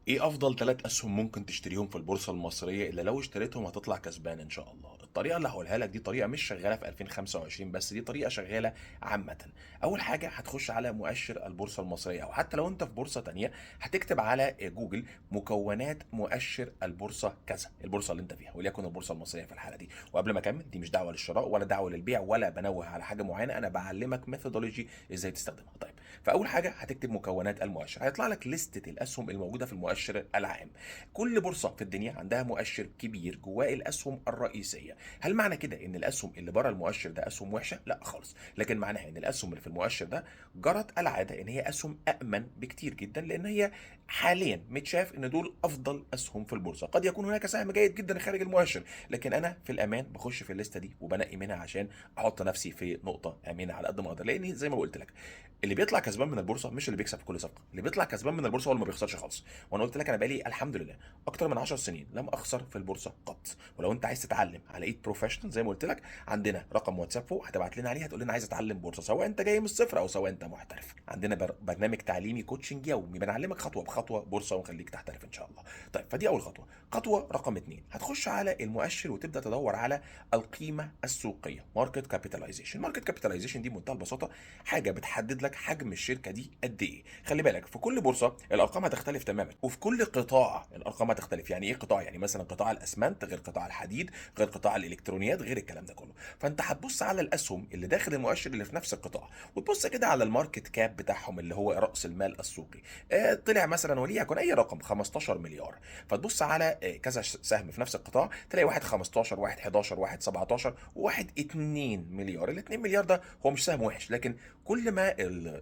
ايه افضل 3 اسهم ممكن تشتريهم في البورصة المصرية اللي لو اشتريتهم هتطلع كسبان ان شاء الله؟ الطريقة اللي هقولها لك دي طريقة مش شغالة في 2025 بس، دي طريقة شغالة عامة. اول حاجة هتخش على مؤشر البورصة المصرية، او حتى لو انت في بورصة تانية هتكتب على جوجل مكونات مؤشر البورصة كذا، البورصة اللي انت فيها وليكن البورصة المصرية في الحالة دي. وقبل ما اكمل، دي مش دعوة للشراء ولا دعوة للبيع ولا بنوه على حاجة معينة، انا بعلمك ميثودولوجي ازاي تستخدمها. طيب، فاول حاجة هتكتب مكونات المؤشر، هيطلع لك لستة الاسهم الموجودة في المؤشر العام. كل بورصة في الدنيا عندها مؤشر كبير جواه الأسهم الرئيسية. هل معنى كده إن الأسهم اللي بره المؤشر ده أسهم وحشة؟ لا خالص، لكن معناها إن الأسهم اللي في المؤشر ده جرت العادة إن هي أسهم أأمن بكتير جدا، لأن هي حاليا متشاف إن دول أفضل أسهم في البورصة. قد يكون هناك سهم جيد جدا خارج المؤشر، لكن أنا في الأمان بخش في الليستة دي وبنقي منها عشان أحط نفسي في نقطة آمنة على قد ما أقدر، لأن زي ما قلت لك اللي بيطلع كسبان من البورصة مش اللي بيكسب في كل صفقة، اللي بيطلع كسبان من البورصة هو اللي ما بيخسرش خالص. وانا قلت لك انا بقالي الحمد لله اكتر من 10 سنين لم اخسر في البورصه قط. ولو انت عايز تتعلم على ايد بروفيشنال زي ما قلت لك، عندنا رقم واتساب فوق هتبعت لنا عليه، هتقول لنا عايز اتعلم بورصه، سواء انت جاي من الصفر او سواء انت محترف. عندنا برنامج تعليمي كوتشنج يومي بنعلمك خطوه بخطوه بورصه ونخليك تحترف ان شاء الله. طيب، فدي اول خطوه. خطوه رقم 2، هتخش على المؤشر وتبدا تدور على القيمه السوقيه، ماركت كابيتاليزيشن. ماركت كابيتاليزيشن دي بمنتهى البساطه حاجه بتحدد لك حجم الشركه دي قد ايه. خلي بالك في كل بورصه الارقام هتختلف تماما، وفي كل قطاع الارقام هتختلف. يعني ايه قطاع؟ يعني مثلا قطاع الاسمنت غير قطاع الحديد غير قطاع الالكترونيات غير الكلام ده كله. فانت هتبص على الاسهم اللي داخل المؤشر اللي في نفس القطاع، وتبص كده على الماركت كاب بتاعهم اللي هو راس المال السوقي. طلع مثلا وليكن اي رقم 15 مليار، فتبص على كذا سهم في نفس القطاع، تلاقي واحد 15، واحد 11، واحد 17، وواحد 2 مليار. ال 2 مليار ده هو مش سهم وحش، لكن كل ما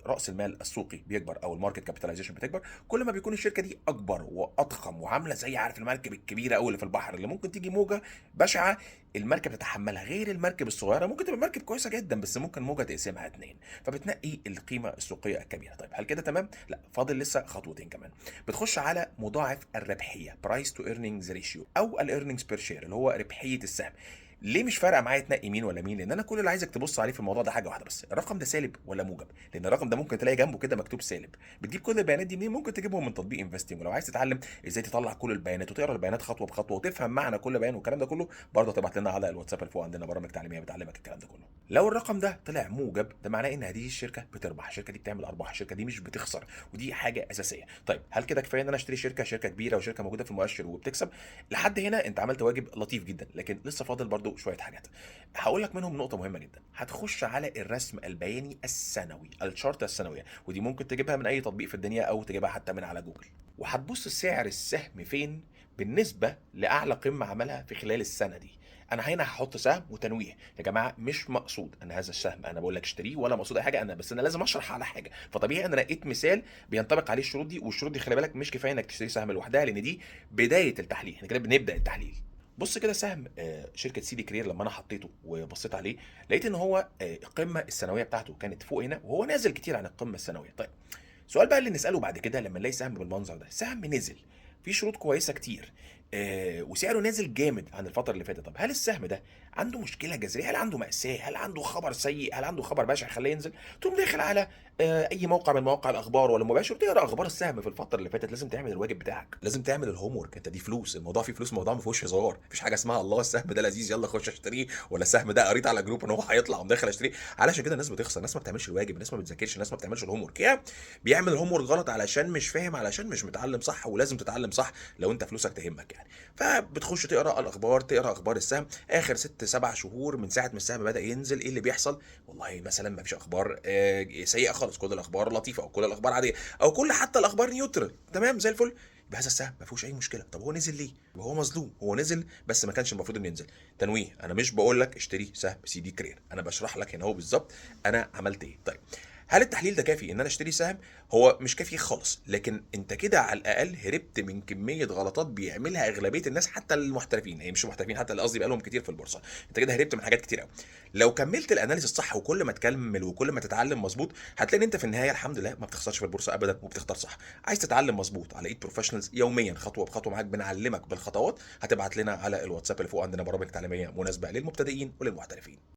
راس المال السوقي بيكبر او الماركت كابيتاليزيشن بتكبر، كل ما بيكون الشركه دي اكبر واضخم وعامله زي عارف المركب الكبيره قوي اللي في البحر اللي ممكن تيجي موجه بشعه المركب تتحملها، غير المركب الصغيره ممكن تبقى مركب كويسه جدا بس ممكن موجه تقسمها اتنين، فبتنقي القيمه السوقيه الكبيره. طيب، هل كده تمام؟ لا، فاضل لسه خطوتين كمان. بتخش على مضاعف الربحيه، برايس تو ايرنينجز ريشيو، او الايرنينجز بير شير اللي هو ربحيه السهم. ليه مش فارقه معايا تنقي مين ولا مين؟ لان انا كل اللي عايزك تبص عليه في الموضوع ده حاجه واحده بس، الرقم ده سالب ولا موجب. لان الرقم ده ممكن تلاقي جنبه كده مكتوب سالب. بتجيب كل البيانات دي منين؟ ممكن تجيبهم من تطبيق انفستنج. ولو عايز تتعلم ازاي تطلع كل البيانات وتقرا البيانات خطوه بخطوه وتفهم معنى كل بيان والكلام ده كله، برضه تبعت لنا على الواتساب اللي فوق، عندنا برامج تعليميه بتعلمك الكلام ده كله. لو الرقم ده طلع موجب، ده معناه ان هذه الشركه بتربح، الشركه دي بتعمل ارباح، الشركه دي مش بتخسر، ودي حاجه اساسيه. طيب، هل كده كفايه ان انا اشتري شركه كبيره وشركه موجوده في المؤشر وبتكسب؟ لحد هنا انت عملت واجب لطيف جدا، لكن لسه فاضل برضه شويه حاجات. هقول لك منهم نقطه مهمه جدا. هتخش على الرسم البياني السنوي، الشارت السنويه، ودي ممكن تجيبها من اي تطبيق في الدنيا او تجيبها حتى من على جوجل. وهتبص سعر السهم فين بالنسبه لاعلى قمه عملها في خلال السنه دي. انا هنا هحط سهم وتنويه يا جماعه، مش مقصود ان هذا السهم انا بقول لك اشتريه ولا مقصود اي حاجه، انا بس انا لازم اشرح على حاجه، فطبيعي انا لقيت مثال بينطبق عليه الشروط دي. والشروط دي خلي بالك مش كفايه انك تشتري سهم لوحدها، لان دي بدايه التحليل، احنا كده بنبدا التحليل. بص كده سهم شركه سيدي كرير، لما انا حطيته وبصيت عليه لقيت ان هو القمه السنويه بتاعته كانت فوق هنا، وهو نازل كتير عن القمه السنويه. طيب، السؤال بقى اللي نساله بعد كده لما نلاقي سهم بالمنظر ده، سهم نزل في شروط كويسه كتير وسعره نازل جامد عن الفتره اللي فاتت، طب هل السهم ده عنده مشكله جذريه؟ هل عنده ماساه؟ هل عنده خبر سيء؟ هل عنده خبر بشع خليه ينزل؟ تقوم داخل على اي موقع من مواقع الاخبار ولا مباشر وتقرا اخبار السهم في الفتره اللي فاتت. لازم تعمل الواجب بتاعك، لازم تعمل الهوم ورك، انت دي فلوس، الموضوع فيه فلوس، الموضوع ما فيهوش هزار، مفيش حاجه اسمها الله السهم ده لذيذ يلا خش اشتريه، ولا السهم ده قريت على جروب ان هو هيطلع وقوم داخل اشتريه. علشان كده الناس بتخسر، الناس ما بتعملش الواجب، الناس ما بتذاكرش، الناس ما بتعملش الهوم ورك، يا بيعمل الهوم ورك غلط علشان مش فاهم، علشان مش متعلم صح. ولازم تتعلم صح لو انت فلوسك تهمك يعني. فبتخش تقرا الاخبار، تقرا اخبار السهم اخر 6 7 شهور من ساعه ما السهم بدا ينزل، ايه اللي بيحصل؟ والله مثلا ما فيش اخبار سيئه خالص، كل الاخبار لطيفه او كل الاخبار عاديه او كل حتى الاخبار نيوترال تمام زي الفل. يبقى هذا السهم ما فيهوش اي مشكله. طب هو نزل ليه؟ وهو مظلوم، هو نزل بس ما كانش المفروض انه ينزل. تنويه، انا مش بقول لك اشتري سهم سي دي كرير، انا بشرح لك هنا هو بالظبط انا عملت ايه. طيب، هل التحليل ده كافي ان انا اشتري سهم؟ هو مش كافي خالص، لكن انت كده على الاقل هربت من كميه غلطات بيعملها اغلبيه الناس، حتى المحترفين، هي مش المحترفين حتى اللي قصدي بقالهم كتير في البورصه. انت كده هربت من حاجات كتير قوي. لو كملت الاناليسيس صح، وكل ما تكمل وكل ما تتعلم مظبوط، هتلاقي ان انت في النهايه الحمد لله ما بتخسرش في البورصه ابدا وبتختار صح. عايز تتعلم مظبوط على ايد بروفيشنالز يوميا خطوه بخطوه معاك، بنعلمك بالخطوات، هتبعت لنا على الواتساب اللي فوق، عندنا برامج تعليميه مناسبه للمبتدئين وللمحترفين.